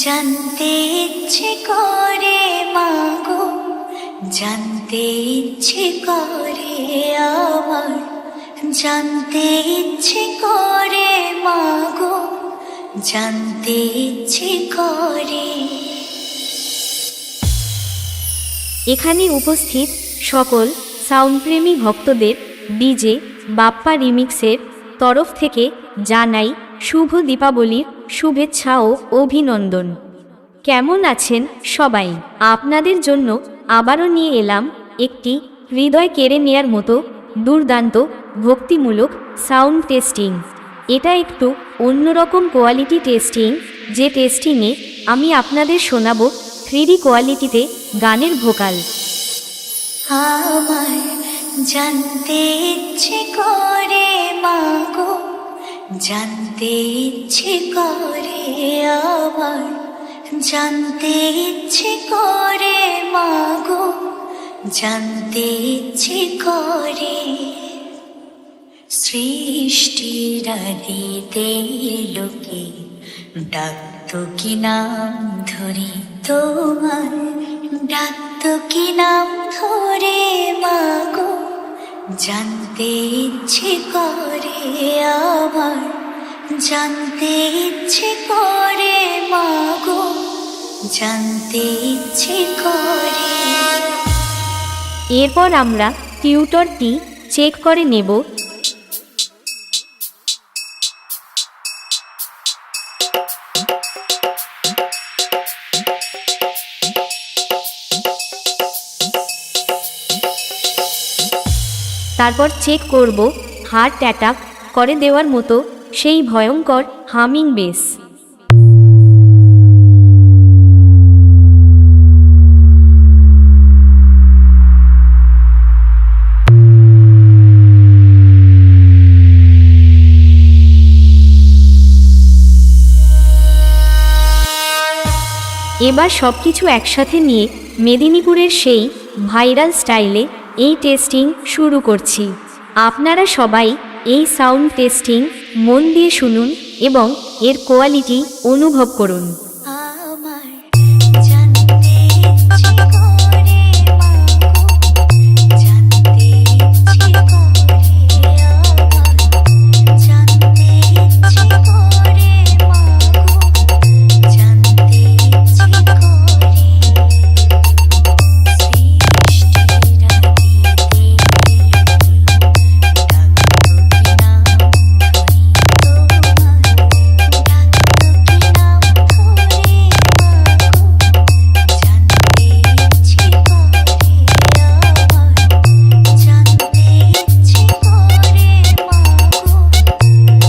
জানতে ইচ্ছে করে মাগো, জানতে ইচ্ছে করে আমার, জানতে ইচ্ছে করে মাগো, জানতে ইচ্ছে করে। এখানে উপস্থিত সকল সাউন্ডপ্রেমী ভক্তদের ডিজে বাপ্পা রিমিক্সের তরফ থেকে জানাই শুভ দীপাবলির শুভেচ্ছা ও অভিনন্দন। কেমন আছেন সবাই? আপনাদের জন্য আবারও নিয়ে এলাম একটি হৃদয় কেড়ে নেয়ার মতো দুর্দান্ত ভক্তিমূলক সাউন্ড টেস্টিং। এটা একটু অন্যরকম কোয়ালিটি টেস্টিং, যে টেস্টিংয়ে আমি আপনাদের শোনাবো 3D কোয়ালিটিতে গানের ভোকাল। আমার জানতে ইচ্ছে করে মাগো, জানতে ইচ্ছে করে আমার, জানতে ইচ্ছে করে মাগো, জানতে ইচ্ছে করে। সৃষ্টির আদিতে লোকে ডাকতো কি নাম ধরে তোমার, ডাকতো কি নাম ধরে মাগো, জানতে ইচ্ছে করে আমার, জানতে ইচ্ছে করে মাগো, জানতে ইচ্ছে করে। এরপর আমরা টিউটরটি চেক করে নেব। তারপর চেক করব হার্ট অ্যাটাক করে দেওয়ার মতো সেই ভয়ঙ্কর হামিং বেস। এবার সব কিছু একসাথে নিয়ে মেদিনীপুরের সেই ভাইরাল স্টাইলে এই টেস্টিং শুরু করছি। আপনারা সবাই এই সাউন্ড টেস্টিং মন দিয়ে শুনুন এবং এর কোয়ালিটি অনুভব করুন। আমার জানতে ইচ্ছে করে মাগো, জানতে ইচ্ছে করে আমার, জানতে ইচ্ছে করে মাগো, জানতে ইচ্ছে করে। সৃষ্টির আদিতে ডাকতো কি নাম ধরে তোমার, ডাকতো কি নাম ধরে মাগো, জানতে ইচ্ছে করে আমার, জানতে ইচ্ছে করে মাগো,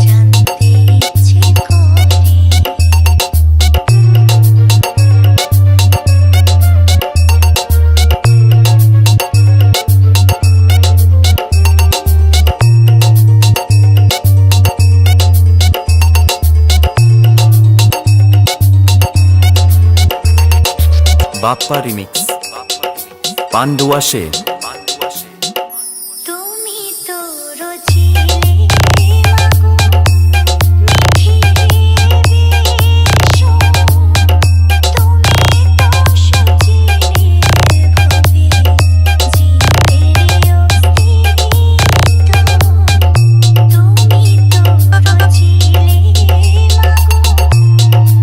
জানতে ইচ্ছে বাপ্পা রিমিক্স পান্ডুয়া শের। তুমি তো রচিলে মাগো মিঠিরে বেশো, তুমি তো সচিলে ভবে জীবের অস্তিত্ব, তুমি তো রচিলে মাগো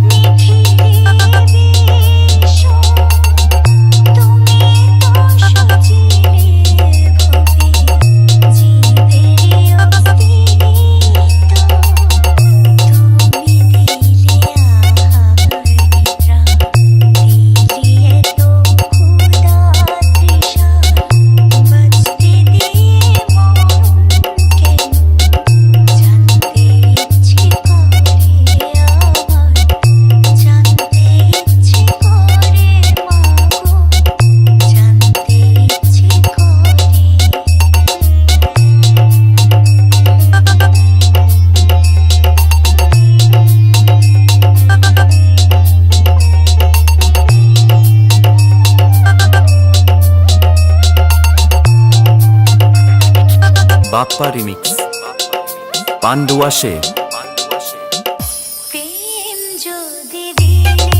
মিঠিরে বেশো, তুমি তো সচিলে ভবে জীবের অস্তিত্ব, তুমি দিলে আহার নিদ্রা, দিলে তো ক্ষুধা তৃষা, বাঁচতে দিয়ে মরণ কেন, জানতে ইচ্ছে করে আমার, জানতে ইচ্ছে করে মাগো, জানতে ইচ্ছে করে। বাপ্পা রিমিক্স পান্ডুয়া শের। প্রেম যদি দিলে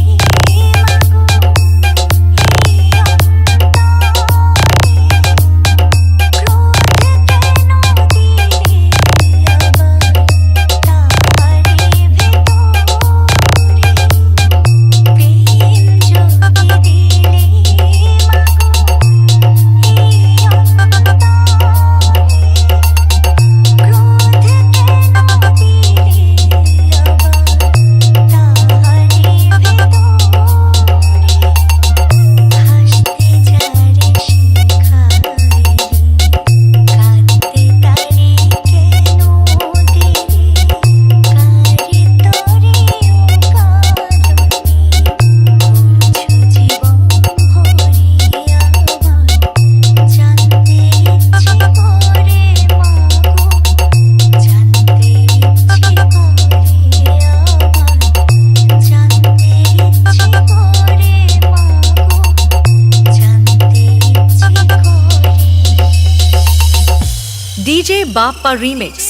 বাপ্পা রিমিক্স।